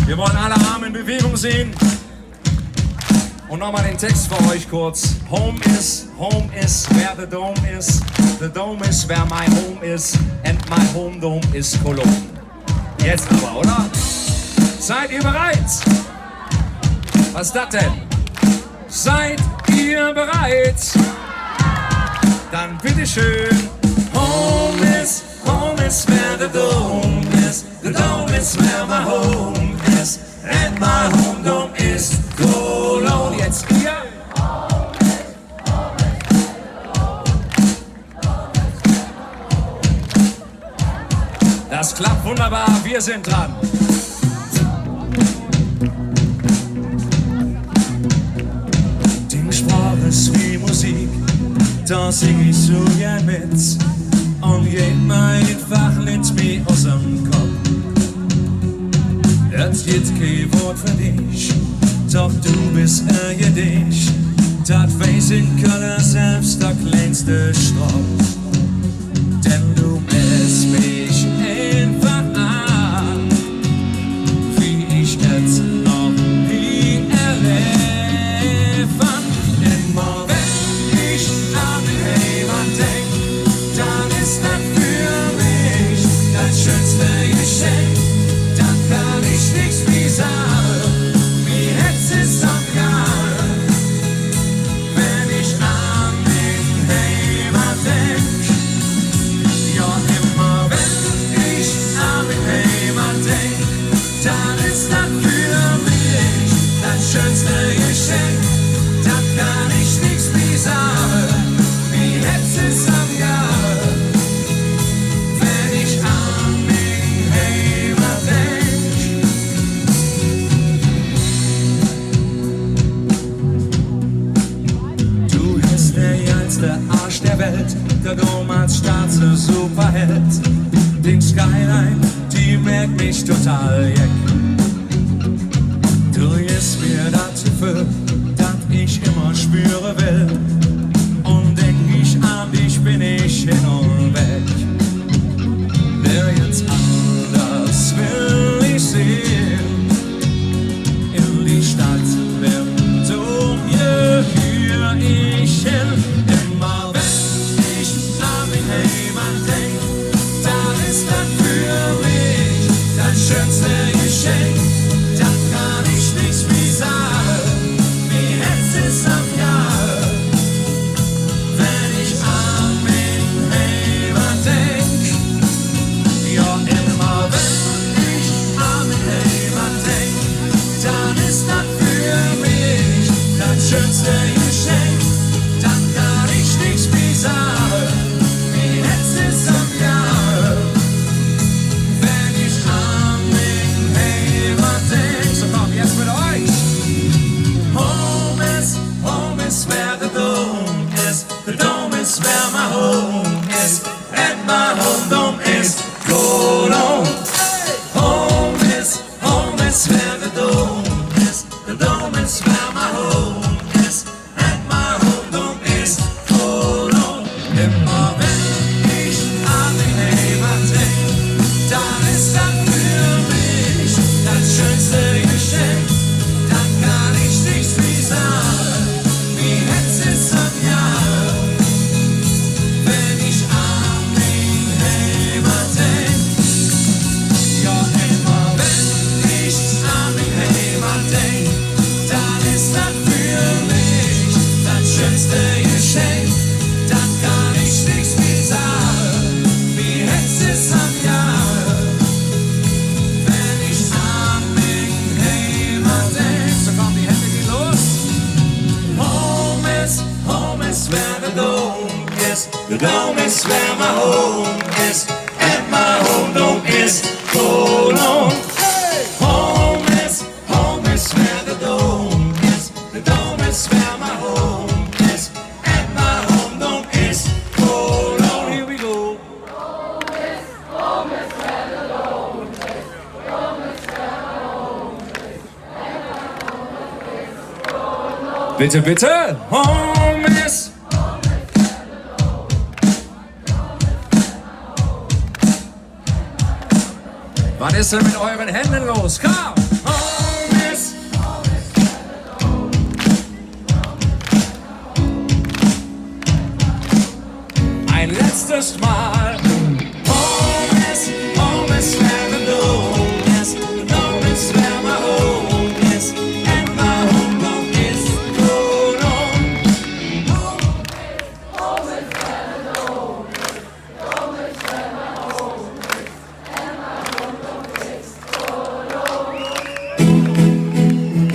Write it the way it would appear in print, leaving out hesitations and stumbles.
Wir wollen alle Arme in Bewegung sehen. Und nochmal den Text für euch kurz. Home is where the dome is. The dome is where my home is. And my home dome is Cologne. Jetzt aber, oder? Seid ihr bereit? Was ist das denn? Seid ihr bereit? Dann bitteschön. Home is where the dome is. The dome is where my home is. And my home dome is Cologne. Jetzt ihr. Das klappt wunderbar, wir sind dran. Die Sprache ist wie Musik, da sing ich so gern mit. Und geht mir einfach nicht mehr aus dem Kopf. Es gibt kein Wort für dich, doch du bist ein Gedicht. Das weiß in Köln selbst der kleinste Strauß. Denn du bist mich einfach an, wie ich jetzt noch nie erlebt. Immer wenn ich an den Heimat denk, dann ist das für mich das schönste Geschenk. Dann kann ich nichts mehr sagen, wie jetzt ist am Jahr, wenn ich an den Heimat denk. Ja, immer wenn ich an den Heimat denk, dann ist das für mich das schönste Geschenk. Dann kann ich nichts mehr sagen, wie jetzt ist am Jahr, wenn ich an den Heimat denk. Du bist der geilste Arsch der Welt, der Dom als schwarze Superheld. Den Skyline, die merkt mich total jeck. Du gibst mir dazu viel, dass ich immer spüre will. Und denk ich an dich, bin ich hin und weg. Wer jetzt anders will ich sehen, in die Stadt, wenn du mir hier ich hin. Immer wenn ich an den Heimat denk, dann ist das für mich das schönste Geschenk. Dann kann ich nichts mehr sagen, wie jetzt ist am Jahr, wenn ich an den Heimat denk. Ja, immer wenn ich an den Heimat denk, dann ist das für mich das schönste Geschenk. Dann kann ich nichts mehr sagen, wie jetzt ist am Jahr, wenn ich an den Heimat denk. So komm, jetzt mit euch. Home is where the dome is. The dome is where my home is. And my home dome is Cologne. Home is where the dome is. The dome is where my home is. And my home dome is Cologne. Immer wenn ich an den Heimat denk, dann ist das für mich das schönste Geschenk. Dann kann ich nichts mehr sagen, wie jetzt ist am Jahr, wenn ich an den Heimat denk. Ja, immer wenn ich an den Heimat denk, dann ist das für mich das schönste Geschenk. Dann kann ich nichts mehr sagen, wie jetzt ist am Jahr, wenn ich an den Heimat denk. So kommen die Hände, die los. Home is where the dome is. The dome is where my home is. And my home dome is Cologne. Home is where the dome is. The dome is where my home is. And my home dome is Cologne. Here we go. Bitte, bitte. Home is. Was ist denn mit euren Händen los? Komm! ein letztes Mal.